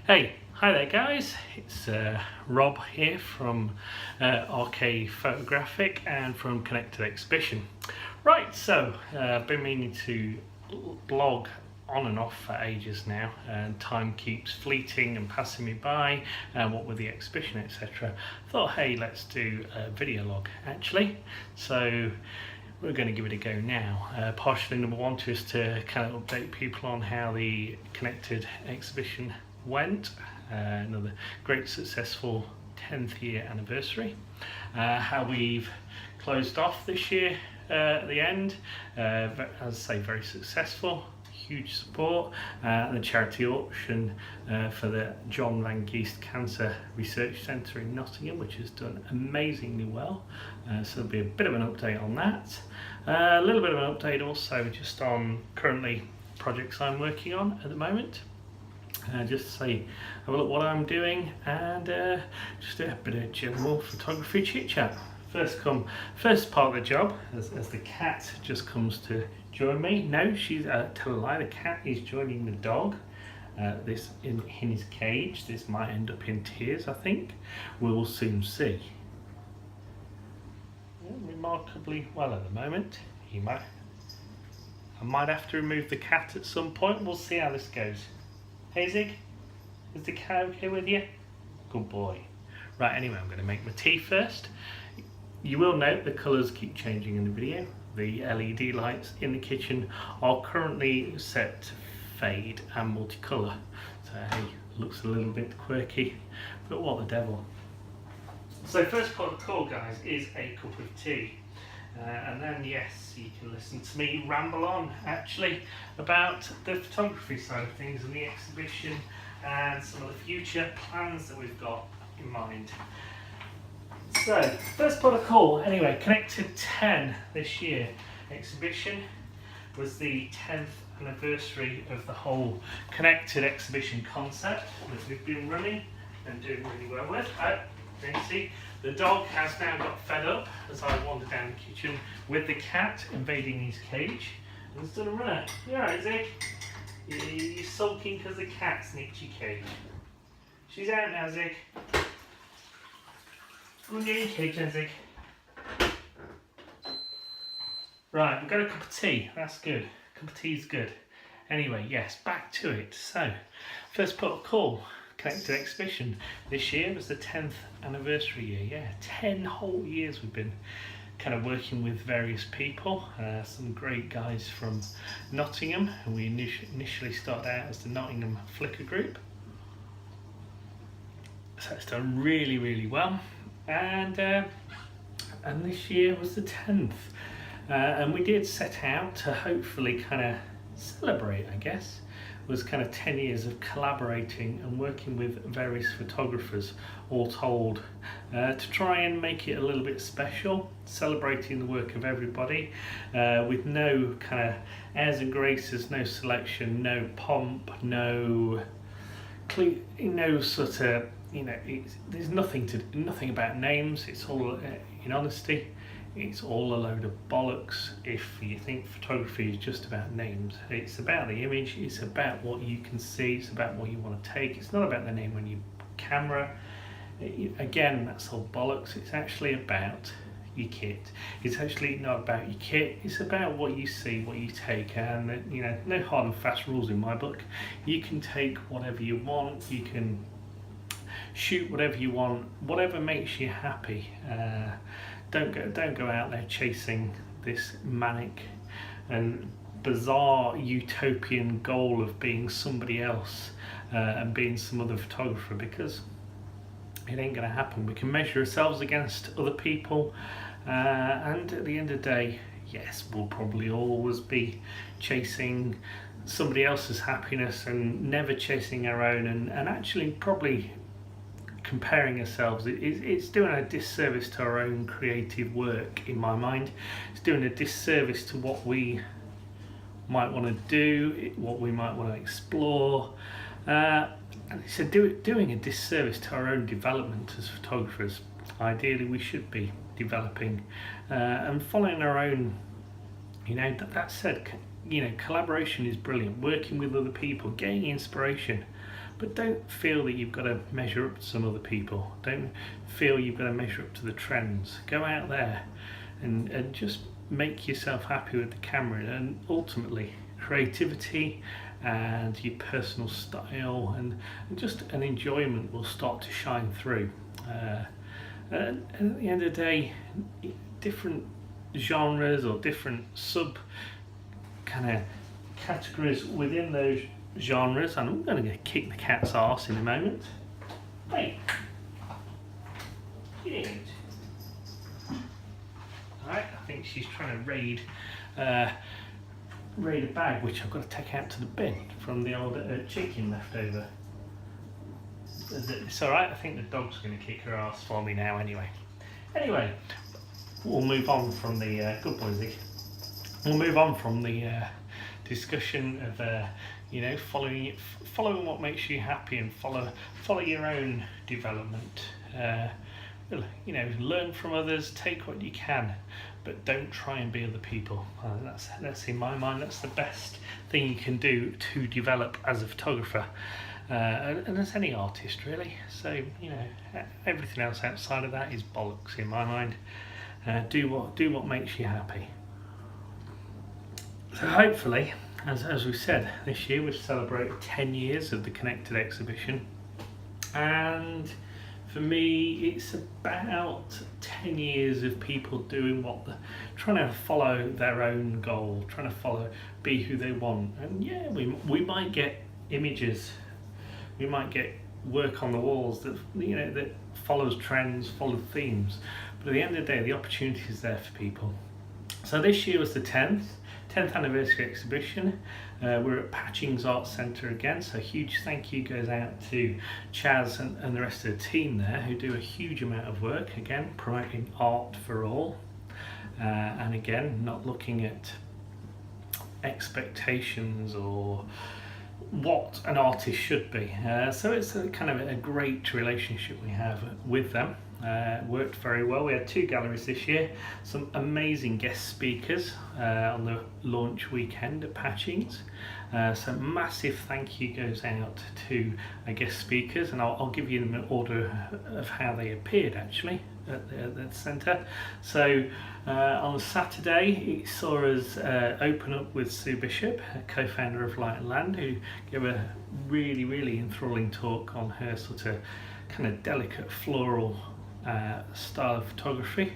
Hi there guys, it's Rob here from RKphotographic and from Connected Exhibition. Right, so I've been meaning to blog on and off for ages now, and time keeps fleeting and passing me by, what with the exhibition etc. Thought, hey, let's do a video log actually. So we're going to give it a go now. Partially number one, just to kind of update people on how the Connected Exhibition went. Another great successful 10th year anniversary. How we've closed off this year at the end, as I say, very successful, huge support, and the charity auction for the John Van Geest Cancer Research Centre in Nottingham, which has done amazingly well. So there'll be a bit of an update on that. A little bit of an update also just on currently projects I'm working on at the moment. Just to say, have a look what I'm doing, and just a bit of general photography chit chat. First part of the job, as the cat just comes to join me. No, she's tell a lie, the cat is joining the dog. This in his cage. This might end up in tears, I think. We'll soon see. Remarkably well at the moment. I might have to remove the cat at some point. We'll see how this goes. Hey Zig, is the cat okay with you? Good boy. Right, anyway, I'm going to make my tea first. You will note the colours keep changing in the video. The LED lights in the kitchen are currently set to fade and multicolour. So hey, looks a little bit quirky, but what the devil. So first part of the call, guys, is a cup of tea. And then, yes, you can listen to me ramble on, actually, about the photography side of things and the exhibition and some of the future plans that we've got in mind. So, first part of the call, anyway, Connected 10 this year. Exhibition was the 10th anniversary of the whole Connected Exhibition concept that we've been running and doing really well with. You can see the dog has now got fed up as I wander down the kitchen with the cat invading his cage and has done a runner. You alright, Zig? You're sulking because the cat snicked your cage. She's out now, Zig. Go and get your cage then, Zig. Right, we've got a cup of tea. That's good. A cup of tea is good. Anyway, yes, back to it. So, first port of call. Connected Exhibition this year was the 10th anniversary year. Yeah, 10 whole years we've been kind of working with various people, some great guys from Nottingham, and we initially started out as the Nottingham Flickr group. So it's done really, really well, and this year was the 10th, and we did set out to hopefully kind of celebrate, I guess. Was kind of 10 years of collaborating and working with various photographers, all told, to try and make it a little bit special, celebrating the work of everybody, with no kind of airs and graces, no selection, no pomp, no sort of, there's nothing about names. It's all, in honesty, it's all a load of bollocks if you think photography is just about names. It's about the image, it's about what you can see, it's about what you want to take. It's not about the name on your camera. Again, that's all bollocks. It's actually about your kit. It's actually not about your kit, it's about what you see, what you take, and no hard and fast rules in my book. You can take whatever you want, you can shoot whatever you want, whatever makes you happy. Don't go out there chasing this manic and bizarre utopian goal of being somebody else and being some other photographer, because it ain't gonna happen. We can measure ourselves against other people, and at the end of the day, yes, we'll probably always be chasing somebody else's happiness and never chasing our own, and actually probably comparing ourselves. It's doing a disservice to our own creative work, in my mind. It's doing a disservice to what we might want to do, what we might want to explore, and it's doing a disservice to our own development as photographers. Ideally we should be developing and following our own, that said, collaboration is brilliant, working with other people, getting inspiration, but don't feel that you've got to measure up to some other people. Don't feel you've got to measure up to the trends. Go out there and just make yourself happy with the camera, and ultimately creativity and your personal style and just an enjoyment will start to shine through. And at the end of the day, different genres or different sub kind of categories within those genres, and I'm going to kick the cat's arse in a moment. Hey, get it. Alright, I think she's trying to raid a bag which I've got to take out to the bin from the old chicken left over. It's alright, I think the dog's going to kick her ass for me now anyway. Anyway, we'll move on from the good boy Zig. We'll move on from the discussion of following what makes you happy and follow your own development. Learn from others, take what you can, but don't try and be other people. That's in my mind, that's the best thing you can do to develop as a photographer. And as any artist really. So everything else outside of that is bollocks in my mind. Do what makes you happy. So hopefully, as we said, this year we've celebrated 10 years of the Connected exhibition, and for me it's about 10 years of people doing trying to follow their own goal, trying to be who they want. And yeah, we might get images, we might get work on the walls that that follows trends, follows themes, but at the end of the day the opportunity is there for people. So this year was the 10th anniversary exhibition. We're at Patchings Art Centre again, so a huge thank you goes out to Chaz and the rest of the team there, who do a huge amount of work, again promoting art for all, and again not looking at expectations or what an artist should be. So it's a kind of a great relationship we have with them. Worked very well. We had 2 galleries this year, some amazing guest speakers on the launch weekend at Patchings. So massive thank you goes out to guest speakers, and I'll give you an order of how they appeared actually at the centre. So on Saturday it saw us open up with Sue Bishop, co-founder of Light and Land, who gave a really enthralling talk on her sort of kind of delicate floral style of photography.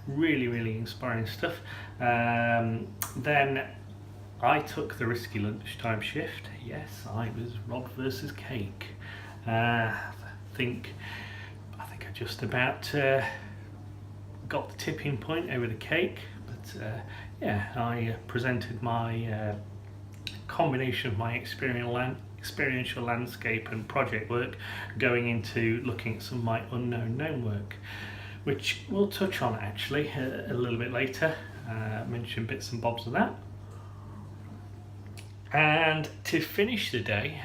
Really inspiring stuff. Then I took the risky lunchtime shift. Yes, I was Rod versus Cake. I think I just about got the tipping point over the cake, but I presented my combination of my experiential landscape and project work going into looking at some of my unknown known work, which we'll touch on actually a little bit later. Mention bits and bobs of that. And to finish the day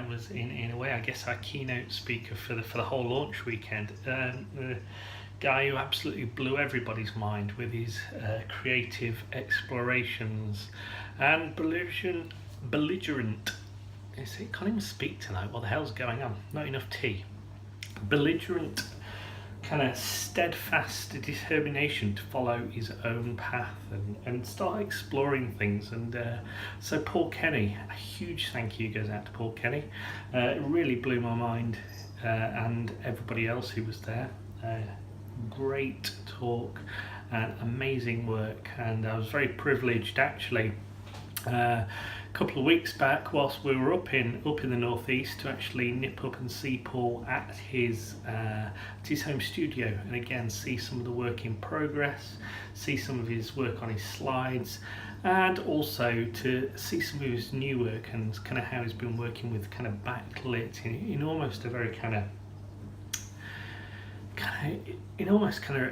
was in a way I guess our keynote speaker for the whole launch weekend, the guy who absolutely blew everybody's mind with his creative explorations and belligerent. He can't even speak tonight. What the hell's going on? Not enough tea. Belligerent, kind of steadfast determination to follow his own path and start exploring things. And so Paul Kenny, a huge thank you goes out to Paul Kenny. It really blew my mind, and everybody else who was there. Great talk and amazing work, and I was very privileged actually. A couple of weeks back, whilst we were up in the northeast, to actually nip up and see Paul at his home studio, and again see some of the work in progress, see some of his work on his slides, and also to see some of his new work and kind of how he's been working with kind of backlit in almost a very kind of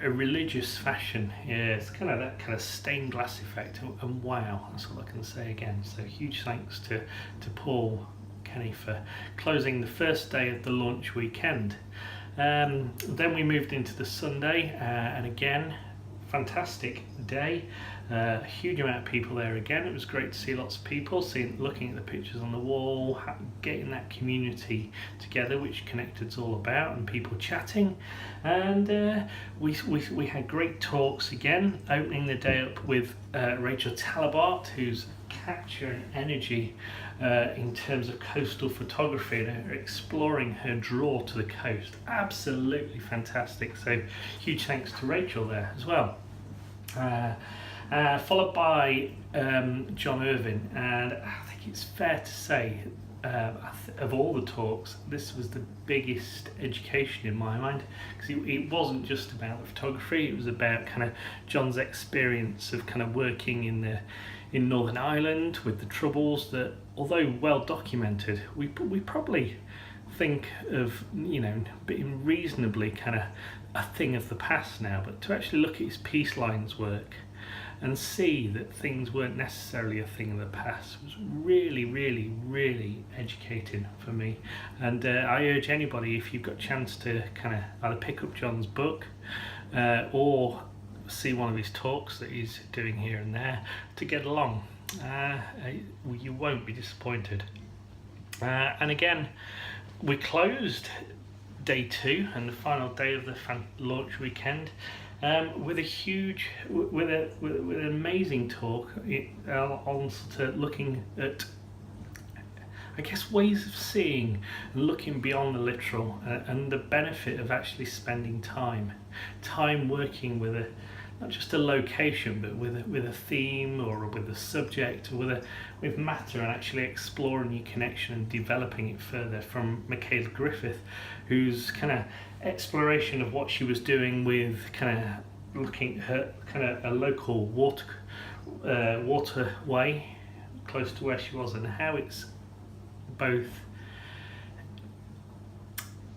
a religious fashion. Yeah, it's kind of that kind of stained glass effect, and wow, that's all I can say again. So huge thanks to Paul Kenny for closing the first day of the launch weekend. Then we moved into the Sunday, and again fantastic day. A huge amount of people there again. It was great to see lots of people, looking at the pictures on the wall, getting that community together, which Connected's all about, and people chatting. And we had great talks again, opening the day up with Rachel Talabart, who's capture and energy in terms of coastal photography, and exploring her draw to the coast. Absolutely fantastic. So huge thanks to Rachel there as well. Followed by John Irvin, and I think it's fair to say of all the talks, this was the biggest education in my mind, because it wasn't just about the photography, it was about kind of John's experience of kind of working in Northern Ireland with the troubles that, although well documented, we probably think of, being reasonably kind of a thing of the past now, but to actually look at his Peace Lines work and see that things weren't necessarily a thing of the past was really, really, really educating for me. And I urge anybody, if you've got a chance to kind of either pick up John's book or see one of his talks that he's doing here and there, to get along. You won't be disappointed. And again, we closed day 2 and the final day of the launch weekend with an amazing talk on sort of looking at, I guess, ways of seeing and looking beyond the literal, and the benefit of actually spending time working with not just a location, but with a theme or with a subject, or with matter, and actually exploring your connection and developing it further. From Michaela Griffith, whose kind of exploration of what she was doing with kind of looking at her kind of a local waterway close to where she was, and how it's both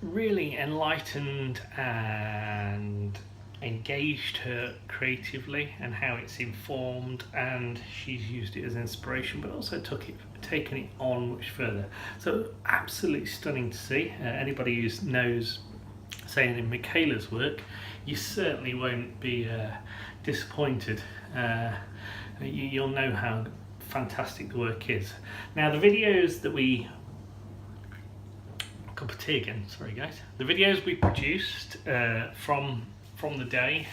really enlightened and engaged her creatively, and how it's informed, and she's used it as inspiration, but also taken it on much further. So absolutely stunning to see. Anybody who knows, saying in Michaela's work, you certainly won't be disappointed. You'll know how fantastic the work is. Now, the videos that cup of tea again, sorry guys. The videos we produced from the day,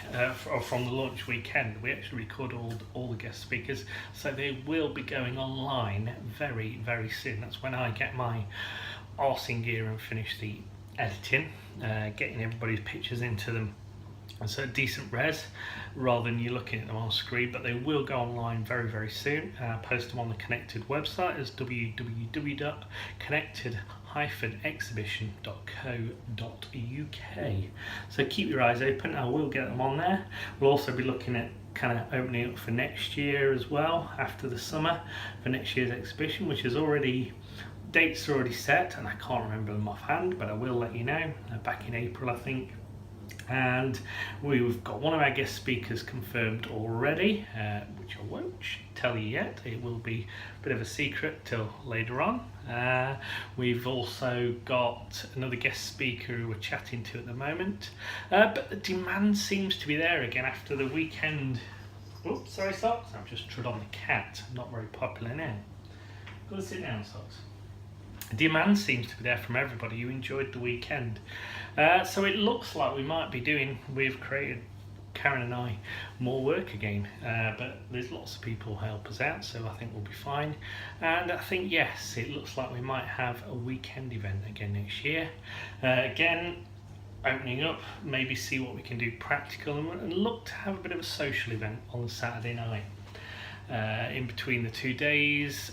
or from the launch weekend, we actually record all the guest speakers, so they will be going online very, very soon. That's when I get my arse in gear and finish the editing, getting everybody's pictures into them, and so decent res, rather than you looking at them on screen. But they will go online very, very soon. Post them on the Connected website as www.connected-exhibition.co.uk. So keep your eyes open, I will get them on there. We'll also be looking at kind of opening up for next year as well, after the summer, for next year's exhibition, which is already, dates are already set, and I can't remember them offhand, but I will let you know. Back in April, I think. And we've got one of our guest speakers confirmed already, which I won't tell you yet. It will be a bit of a secret till later on. We've also got another guest speaker who we're chatting to at the moment. But the demand seems to be there again after the weekend. Oops, sorry, Socks. I've just trod on the cat. Not very popular now. Go and sit down, Socks. Demand seems to be there from everybody who enjoyed the weekend. So it looks like we've created, Karen and I, more work again, but there's lots of people who help us out, so I think we'll be fine. And I think, yes, it looks like we might have a weekend event again next year. Again, opening up, maybe see what we can do practical, and look to have a bit of a social event on the Saturday night in between the 2 days,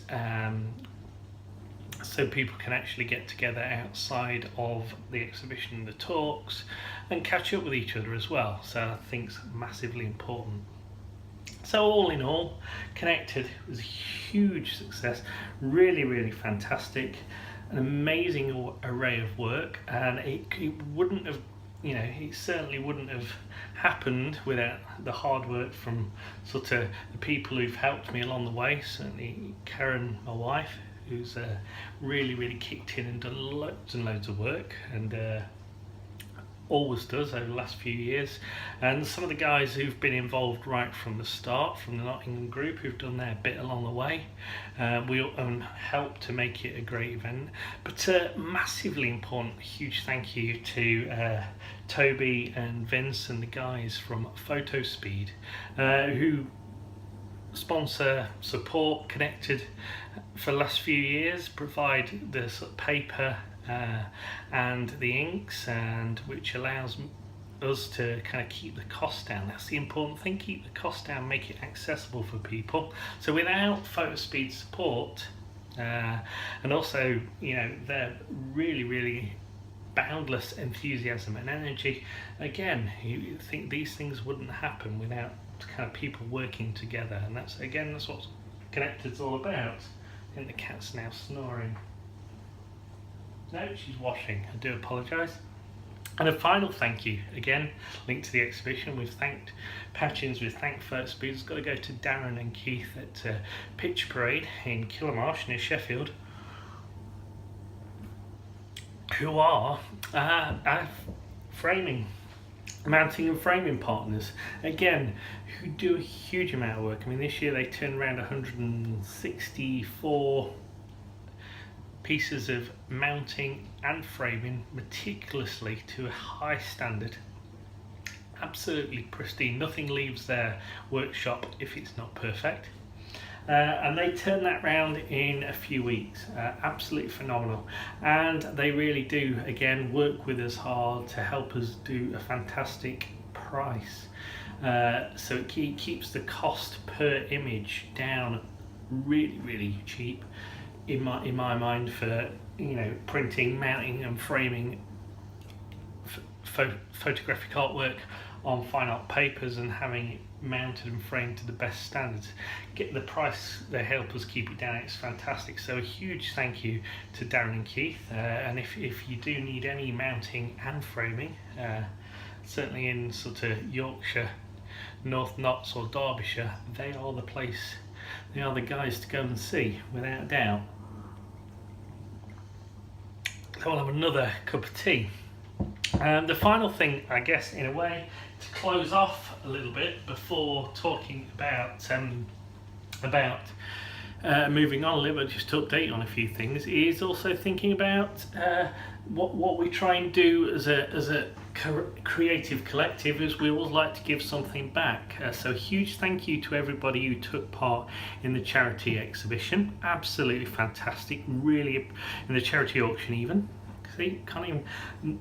so people can actually get together outside of the exhibition and the talks and catch up with each other as well. So I think it's massively important. So all in all, Connected was a huge success, really, really fantastic, an amazing array of work, and it wouldn't have, it certainly wouldn't have happened without the hard work from sort of the people who've helped me along the way. Certainly Karen, my wife, who's really, really kicked in and done loads and loads of work, and always does over the last few years, and some of the guys who've been involved right from the start, from the Nottingham group, who've done their bit along the way. We helped to make it a great event. But massively important, huge thank you to Toby and Vince and the guys from PhotoSpeed, who sponsor, support, connected for the last few years, provide the sort of paper and the inks, and which allows us to kind of keep the cost down. That's the important thing, keep the cost down, make it accessible for people. So without PhotoSpeed support, and also, you know, their really boundless enthusiasm and energy, again, you think these things wouldn't happen without kind of people working together, and that's what Connected's all about. I think the cat's now snoring. No, she's washing. I do apologise. And a final thank you, again, linked to the exhibition. We've thanked Patchings, we've thanked PhotoSpeed. It's got to go to Darren and Keith at Pitch Parade in Killamarsh near Sheffield, who are mounting and framing partners, again, who do a huge amount of work. I mean, this year they turned around 164 pieces of mounting and framing meticulously to a high standard. Absolutely pristine. Nothing leaves their workshop if it's not perfect. And they turn that round in a few weeks. Absolutely phenomenal. And they really do, again, work with us hard to help us do a fantastic price. So it keeps the cost per image down really cheap in my mind for, you know, printing, mounting and framing photographic artwork on fine art papers and having it mounted and framed to the best standards. Get the price, they help us keep it down. It's fantastic. So a huge thank you to Darren and Keith, and if you do need any mounting and framing, certainly in sort of Yorkshire, North Notts or Derbyshire, they are the place, they are the guys to go and see, without doubt. So we'll have another cup of tea. The final thing, I guess, in a way, to close off a little bit before talking about moving on a little bit, just to update on a few things, is also thinking about what we try and do as a creative collective. Is we always like to give something back. So a huge thank you to everybody who took part in the charity exhibition. Absolutely fantastic. Really, in the charity auction even. See, can't even,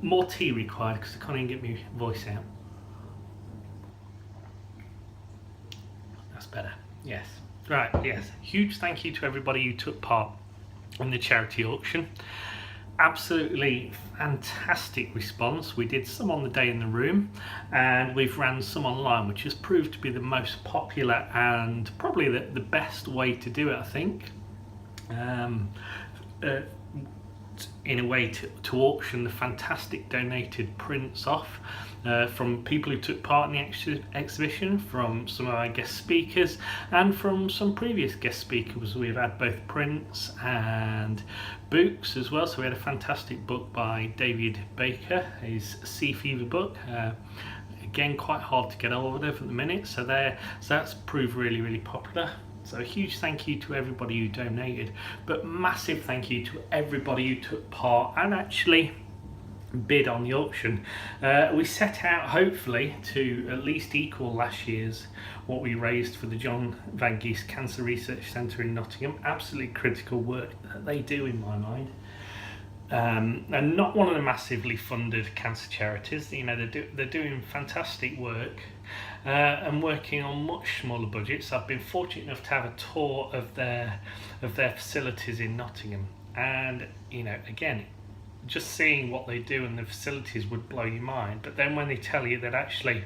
more tea required because I can't even get my voice out. That's better. Yes. Right, yes. Huge thank you to everybody who took part in the charity auction. Absolutely fantastic response. We did some on the day in the room, and we've ran some online, which has proved to be the most popular and probably the best way to do it, I think. In a way to auction the fantastic donated prints off from people who took part in the exhibition, from some of our guest speakers and from some previous guest speakers. We've had both prints and books as well. So we had a fantastic book by David Baker, his Sea Fever book. Again, quite hard to get hold of at the minute, so that's proved really popular. So a huge thank you to everybody who donated, but massive thank you to everybody who took part and actually bid on the auction. We set out hopefully to at least equal last year's what we raised for the John Van Geest Cancer Research Centre in Nottingham. Absolutely critical work that they do in my mind. And not one of the massively funded cancer charities. You know, they're doing fantastic work and working on much smaller budgets. I've been fortunate enough to have a tour of their facilities in Nottingham, and you know, again, just seeing what they do and the facilities would blow your mind. But then when they tell you that actually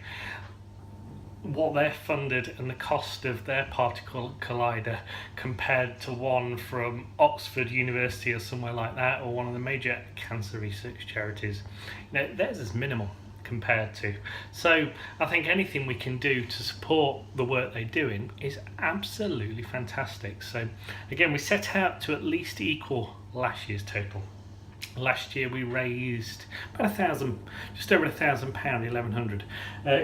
what they're funded and the cost of their particle collider compared to one from Oxford University or somewhere like that, or one of the major cancer research charities, you know, theirs is minimal compared to. So I think anything we can do to support the work they're doing is absolutely fantastic. So again, we set out to at least equal last year's total. Last year we raised about just over £1,000, 1,100.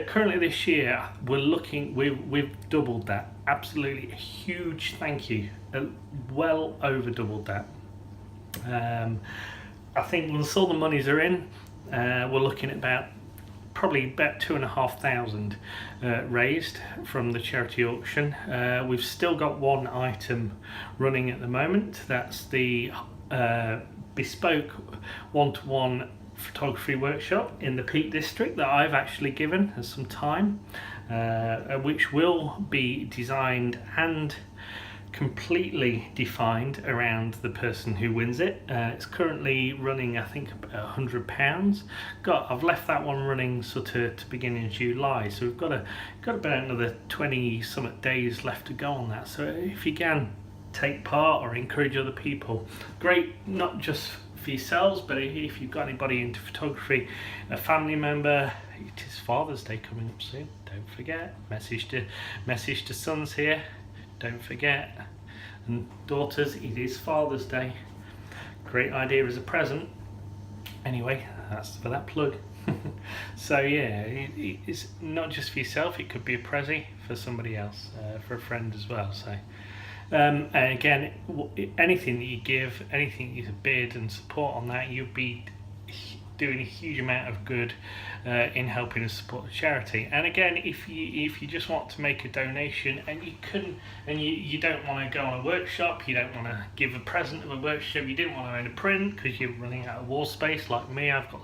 Currently this year we've doubled that. Absolutely a huge thank you. Well over doubled that. I think once all the monies are in, we're looking at probably about 2,500 raised from the charity auction. We've still got one item running at the moment. That's the bespoke one-to-one photography workshop in the Peak District that I've actually given as some time, which will be designed and completely defined around the person who wins it. It's currently running, I think, about £100. I've left that one running sort of to beginning of July, so we've got about another 20 some days left to go on that. So if you can take part or encourage other people, great, not just for yourselves, but if you've got anybody into photography, a family member. It is Father's Day coming up soon, don't forget. Message to sons here, don't forget, and daughters, it is Father's Day. Great idea as a present. Anyway, that's for that plug. So yeah, it's not just for yourself, it could be a prezi for somebody else, for a friend as well. So and again, anything that you give, anything you bid and support on that, you'll be doing a huge amount of good in helping us support the charity. And again, if you just want to make a donation and you don't want to go on a workshop, you don't want to give a present of a workshop, you didn't want to own a print because you're running out of wall space like me. I've got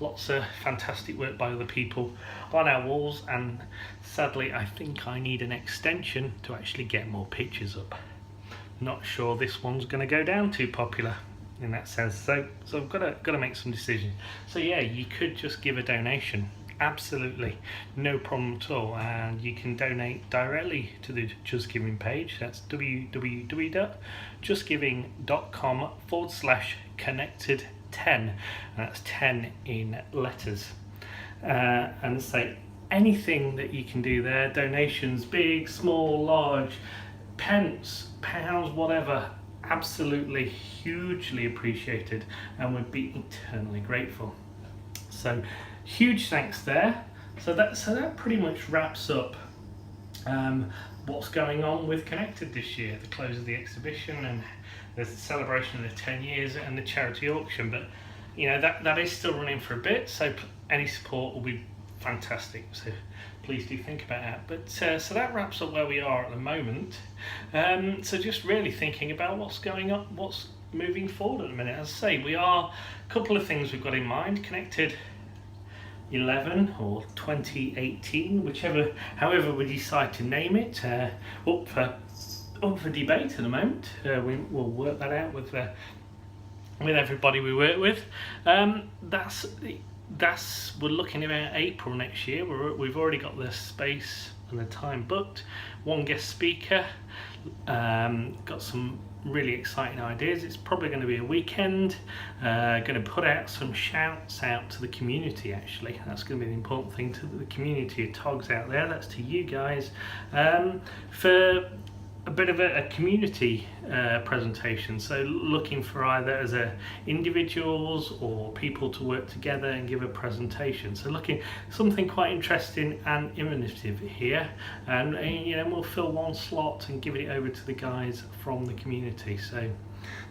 lots of fantastic work by other people on our walls, and sadly I think I need an extension to actually get more pictures up. Not sure this one's going to go down too popular in that sense, so I've got to make some decisions. So yeah, you could just give a donation, absolutely no problem at all, and you can donate directly to the Just Giving page. That's www.justgiving.com/connected10, and that's 10 in letters. And say anything that you can do there, donations, big, small, large, pence, pounds, whatever, absolutely hugely appreciated, and would be eternally grateful. So huge thanks there. So that pretty much wraps up what's going on with Connected this year, the close of the exhibition and the celebration of the 10 years and the charity auction. But you know, that is still running for a bit, so any support will be fantastic, so please do think about that. But so that wraps up where we are at the moment. So just really thinking about what's going on, what's moving forward at the minute. As I say, we are a couple of things we've got in mind. Connected 11 or 2018, however we decide to name it, up for debate at the moment. We'll work that out with everybody we work with. We're looking about April next year. We've already got the space and the time booked. One guest speaker. Got some really exciting ideas. It's probably going to be a weekend. Going to put out some shouts out to the community. Actually, that's going to be the important thing, to the community of Togs out there. That's to you guys, for a bit of a community presentation. So looking for either as individuals or people to work together and give a presentation. So looking something quite interesting and innovative here, and you know, we'll fill one slot and give it over to the guys from the community. So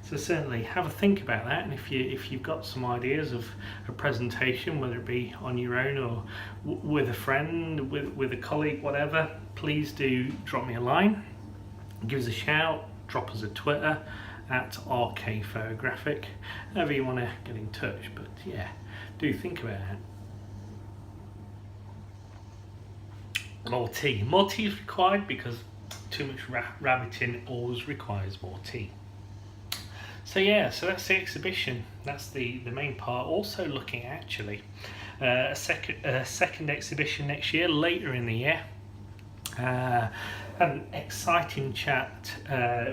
certainly have a think about that, and if you've got some ideas of a presentation, whether it be on your own or with a friend, with a colleague, whatever, please do drop me a line. Give us a shout, drop us a Twitter at RKphotographic, however you want to get in touch. But yeah, do think about it. More tea is required, because too much rabbiting always requires more tea. So yeah, so that's the exhibition, that's the main part. Also looking actually a second exhibition next year, later in the year. Had an exciting chat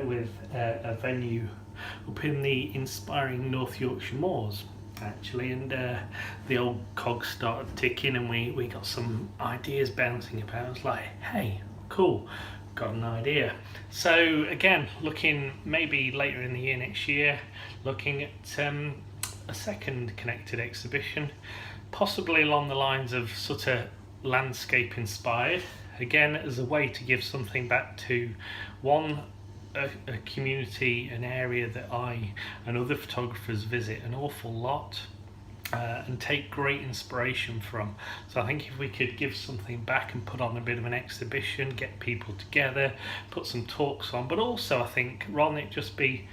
with a venue up in the inspiring North Yorkshire Moors, actually, and the old cogs started ticking, and we got some ideas bouncing about. I was like, hey, cool, got an idea. So again, looking maybe later in the year next year, looking at a second connected exhibition, possibly along the lines of sort of landscape inspired, again as a way to give something back to a community, an area that I and other photographers visit an awful lot and take great inspiration from. So I think if we could give something back and put on a bit of an exhibition, get people together, put some talks on, but also I think rather than it just be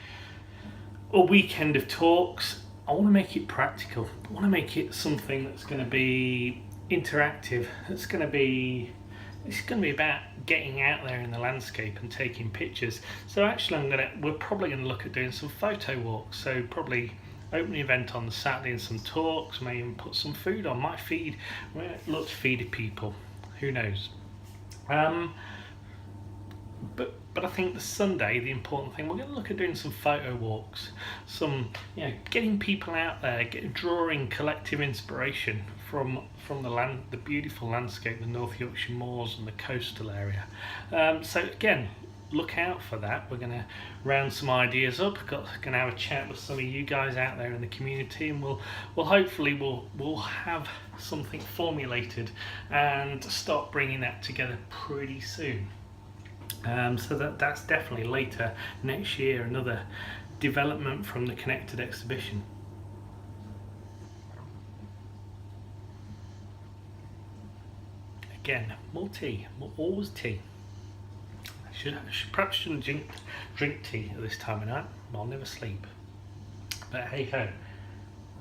a weekend of talks, I want to make it practical. I want to make it something that's going to be interactive. It's going to be about getting out there in the landscape and taking pictures. So actually we're probably going to look at doing some photo walks. So probably open the event on the Saturday and some talks, may even put some food on, might feed, look to feed people, who knows. But I think the Sunday, the important thing, we're going to look at doing some photo walks, some, getting people out there, drawing collective inspiration from the beautiful landscape, the North Yorkshire moors and the coastal area. So again, look out for that. We're going to round some ideas up. Going to have a chat with some of you guys out there in the community, and we'll hopefully we'll have something formulated and start bringing that together pretty soon. So that's definitely later next year, another development from the connected exhibition. Again, more tea, always tea. Perhaps shouldn't drink tea at this time of night. I'll never sleep. But hey ho.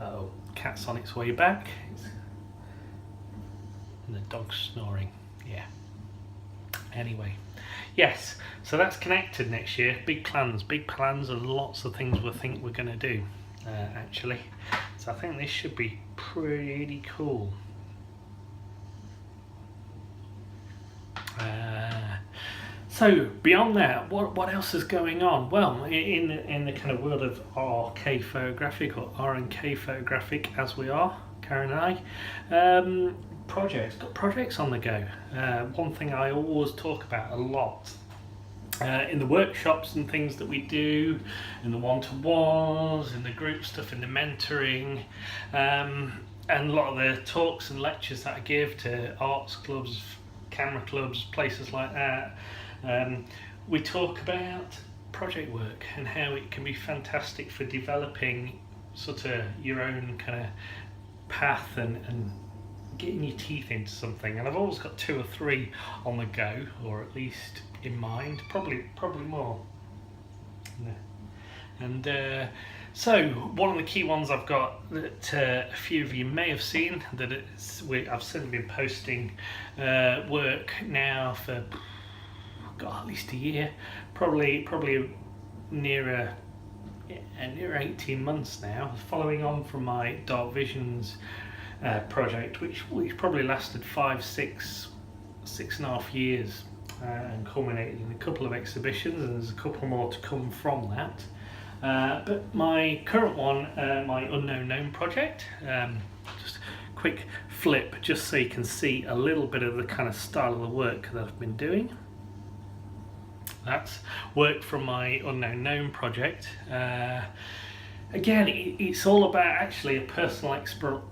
Oh, cat's on its way back. And the dog's snoring. Yeah. Anyway, yes. So that's connected next year. Big plans. And lots of things we think we're going to do. Actually, so I think this should be pretty cool. So beyond that, what else is going on? Well, in the kind of world of RKphotographic or RKphotographic as we are, Karen and I, got projects on the go. One thing I always talk about a lot in the workshops and things that we do, in the one-to-ones, in the group stuff, in the mentoring, and a lot of the talks and lectures that I give to arts clubs, camera clubs, places like that. We talk about project work and how it can be fantastic for developing sort of your own kind of path and getting your teeth into something. And I've always got 2 or 3 on the go, or at least in mind, probably more. And so one of the key ones I've got that a few of you may have seen, that I've certainly been posting work now for at least a year, probably nearer 18 months now, following on from my Dark Visions project, which probably lasted 6.5 years and culminated in a couple of exhibitions, and there's a couple more to come from that. But my current one, my Unknown Gnome project, just a quick flip just so you can see a little bit of the kind of style of the work that I've been doing. That's work from my Unknown Gnome project. Again, it's all about actually a personal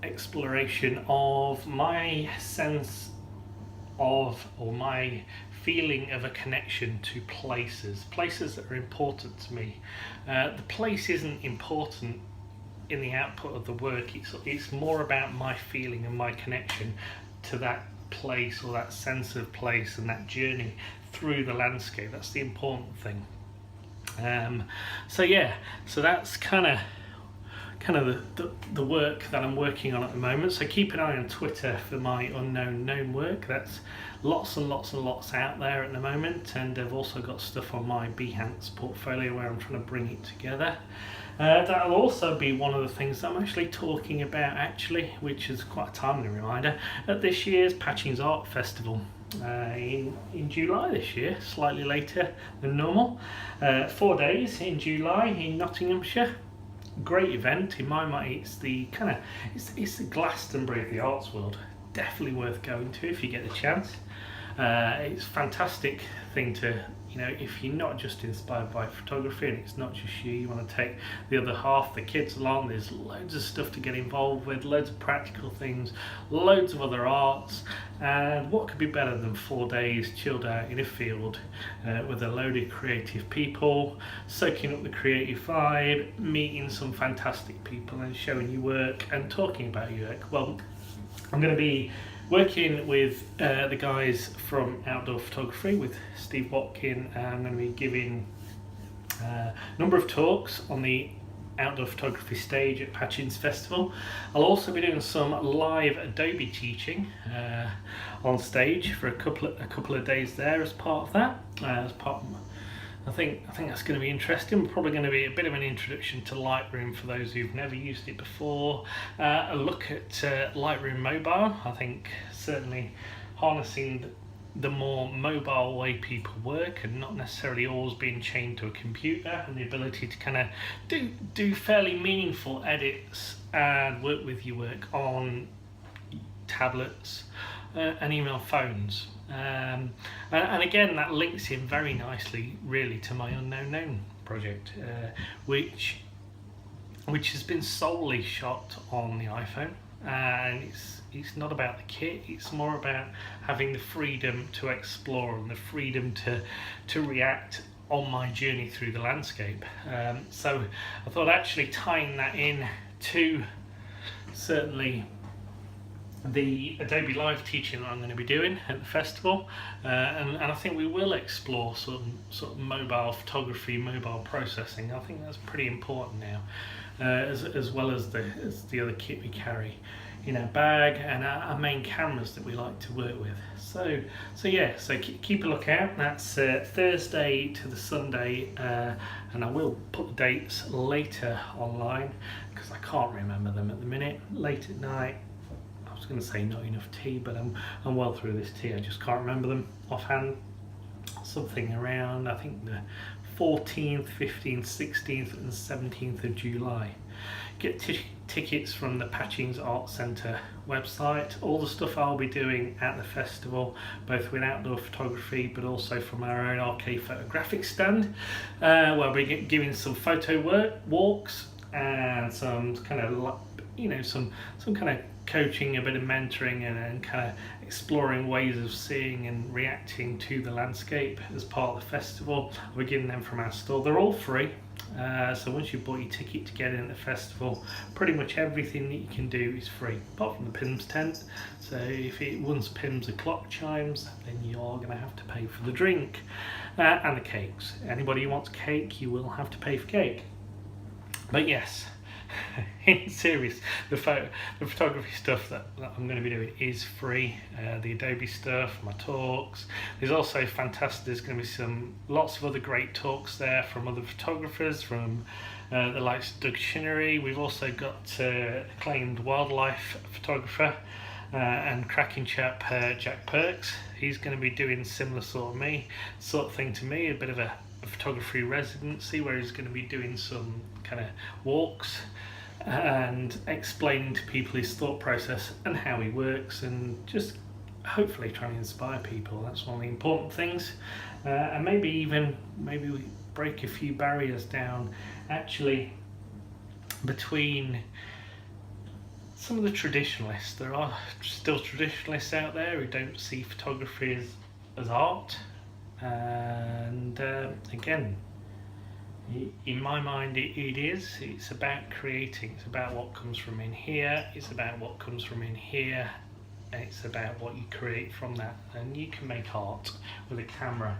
exploration of my sense of, or my feeling of a connection to places that are important to me. The place isn't important in the output of the work, it's more about my feeling and my connection to that place, or that sense of place, and that journey through the landscape. That's the important thing. So that's kind of the work that I'm working on at the moment. So keep an eye on Twitter for my Unknown Gnome work. That's lots and lots out there at the moment, and I've also got stuff on my Behance portfolio where I'm trying to bring it together. That'll also be one of the things that I'm actually talking about, which is quite a timely reminder, at this year's Patchings Art Festival in July this year, slightly later than normal. 4 days in July in Nottinghamshire. Great event in my mind. It's the Glastonbury of the arts world. Definitely worth going to if you get the chance. It's a fantastic thing to you know, if you're not just inspired by photography and it's not just you want to take the other half, the kids, along, there's loads of stuff to get involved with, loads of practical things, loads of other arts. And what could be better than 4 days chilled out in a field with a load of creative people, soaking up the creative vibe, meeting some fantastic people and showing your work and talking about your work. Well, I'm going to be working with the guys from Outdoor Photography, with Steve Watkin, and I'm going to be giving a number of talks on the outdoor photography stage at Patchings Festival. I'll also be doing some live Adobe teaching on stage for a couple of days there as part of that. I think that's going to be interesting. Probably going to be a bit of an introduction to Lightroom for those who've never used it before. A look at Lightroom Mobile. I think certainly harnessing the more mobile way people work and not necessarily always being chained to a computer, and the ability to kind of do fairly meaningful edits and work with your work on tablets and email phones. And again, that links in very nicely really to my Unknown Known project, which has been solely shot on the iPhone. And it's not about the kit, it's more about having the freedom to explore and the freedom to react on my journey through the landscape. So I thought actually tying that in to certainly the Adobe Live teaching that I'm going to be doing at the festival, and I think we will explore some sort of mobile photography, mobile processing. I think that's pretty important now, as well as the other kit we carry in our bag and our main cameras that we like to work with. So keep a look out. That's Thursday to the Sunday, and I will put the dates later online because I can't remember them at the minute. Late at night, I was going to say not enough tea, but I'm well through this tea. I just can't remember them offhand. Something around, I think, the 14th, 15th, 16th and 17th of July. Get tickets from the Patchings Art Centre website. All the stuff I'll be doing at the festival, both with outdoor photography but also from our own RKphotographic stand, where we'll be giving some photo walks and some kind of, you know, some kind of coaching, a bit of mentoring, and kind of exploring ways of seeing and reacting to the landscape as part of the festival. We're getting them from our store. They're all free, so once you've bought your ticket to get in at the festival, pretty much everything that you can do is free, apart from the PIMS tent. So if it once PIMS the clock chimes, then you're going to have to pay for the drink and the cakes. Anybody who wants cake, you will have to pay for cake. But yes, in serious, the photography stuff that I'm going to be doing is free. The Adobe stuff, my talks. There's also fantastic. There's going to be lots of other great talks there from other photographers, from the likes of Doug Shinnery. We've also got acclaimed wildlife photographer and cracking chap Jack Perks. He's going to be doing similar sort of thing to me, a bit of a photography residency where he's going to be doing some kind of walks and explaining to people his thought process and how he works, and just hopefully trying to inspire people. That's one of the important things, and maybe we break a few barriers down actually between some of the traditionalists. There are still traditionalists out there who don't see photography as art, and again, in my mind it is. It's about creating, it's about what comes from in here, it's about what comes from in here, and it's about what you create from that. And you can make art with a camera.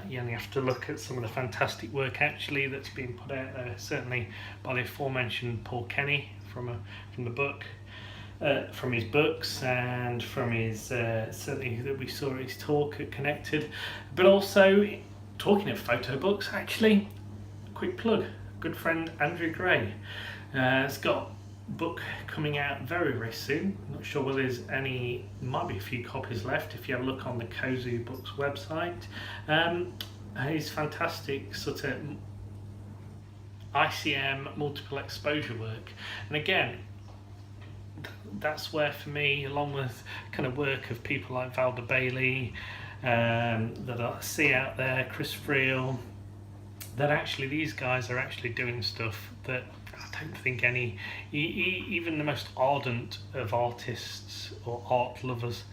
You only have to look at some of the fantastic work actually that's been put out there, certainly by the aforementioned Paul Kenny from the book, from his books, and from his certainly that we saw his talk at Connected. But also, talking of photo books, actually, quick plug, good friend Andrew Gray has got a book coming out very soon. I'm not sure whether there's might be a few copies left if you have a look on the Kozu Books website. His fantastic sort of ICM multiple exposure work, and again, that's where for me, along with kind of work of people like Valda Bailey that I see out there, Chris Friel, that actually these guys are actually doing stuff that I don't think even the most ardent of artists or art lovers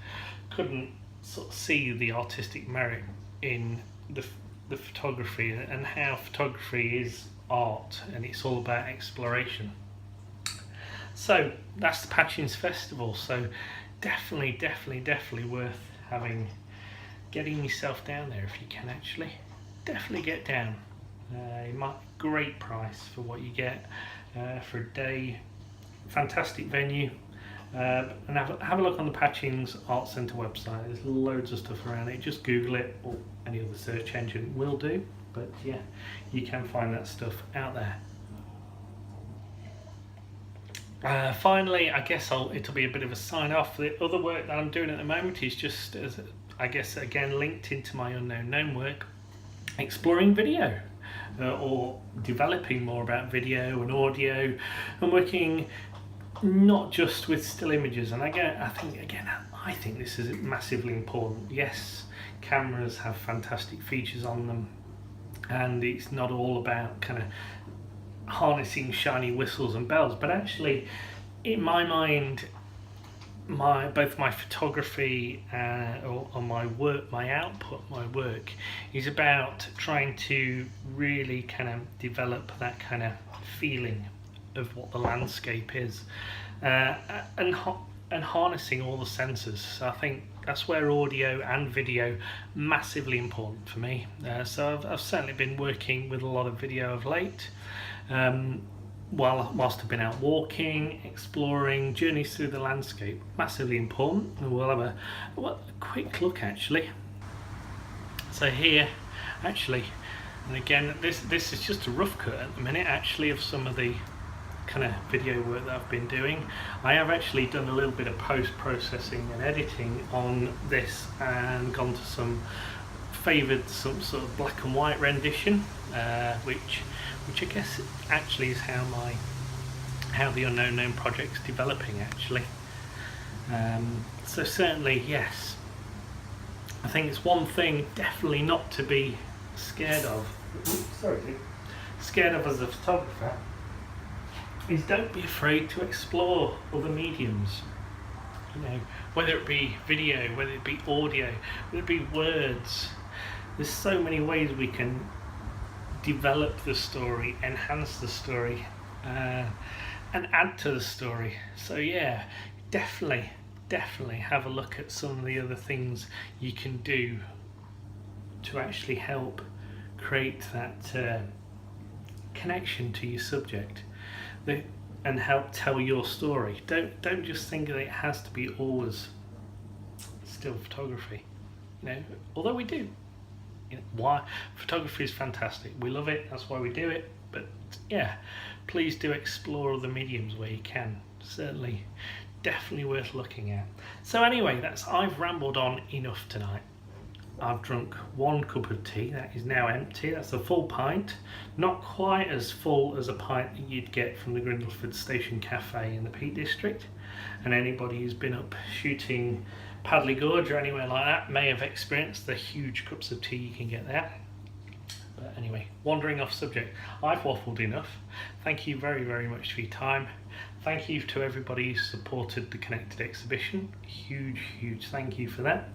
couldn't sort of see the artistic merit in the photography, and how photography is art and it's all about exploration. So that's the Patchings Festival, so definitely worth getting yourself down there if you can. Actually definitely get down. Great price for what you get for a day. Fantastic venue. And have a look on the Patchings Art Centre website. There's loads of stuff around it. Just Google it, or any other search engine will do. But yeah, you can find that stuff out there. Finally, I guess it'll be a bit of a sign off. The other work that I'm doing at the moment is just, I guess, again linked into my unknown gnome work, exploring video. Or developing more about video and audio, and working not just with still images. And I think this is massively important. Yes, cameras have fantastic features on them, and it's not all about kind of harnessing shiny whistles and bells, but actually, in my mind, both my photography or my work, my output, my work is about trying to really kind of develop that kind of feeling of what the landscape is, and harnessing all the senses. So I think that's where audio and video massively important for me. So I've certainly been working with a lot of video of late. Whilst I've been out walking, exploring, journeys through the landscape, massively important. And we'll have a quick look actually. So here, actually, and again, this is just a rough cut at the minute actually of some of the kind of video work that I've been doing. I have actually done a little bit of post-processing and editing on this, and gone to some sort of black and white rendition, which I guess actually is how the Unknown Gnome project's developing actually. So certainly, yes, I think it's one thing definitely not to be scared of. Scared of as a photographer is don't be afraid to explore other mediums. You know, whether it be video, whether it be audio, whether it be words. There's so many ways we can develop the story, enhance the story, and add to the story. So yeah, definitely have a look at some of the other things you can do to actually help create that connection to your subject, and help tell your story. Don't just think that it has to be always still photography. You know, although we do. You know, why photography is fantastic, we love it, that's why we do it, but yeah, please do explore other mediums where you can. Certainly, definitely worth looking at. So anyway, I've rambled on enough tonight. I've drunk 1 cup of tea, that is now empty. That's a full pint, not quite as full as a pint that you'd get from the Grindleford Station Cafe in the Peak District, and anybody who's been up shooting Padley Gorge or anywhere like that may have experienced the huge cups of tea you can get there. But anyway, wandering off subject, I've waffled enough. Thank you very much for your time. Thank you to everybody who supported the Connected exhibition. Huge thank you for that.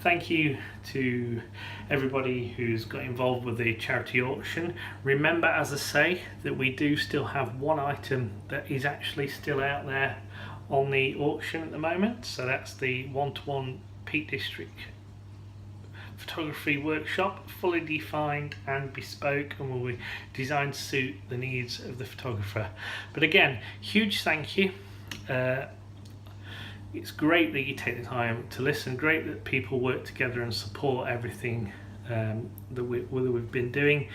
Thank you to everybody who's got involved with the charity auction. Remember, as I say, that we do still have one item that is actually still out there on the auction at the moment. So that's the 1-to-1 Peak District photography workshop, fully defined and bespoke, and will be designed to suit the needs of the photographer. But again, huge thank you. It's great that you take the time to listen, great that people work together and support everything that we've been doing.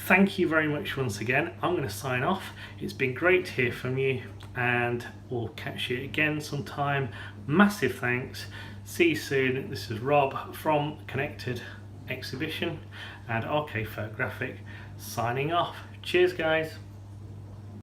Thank you very much once again. I'm going to sign off. It's been great to hear from you, and we'll catch you again sometime. Massive thanks. See you soon. This is Rob from Connected Exhibition and RKphotographic signing off. Cheers guys.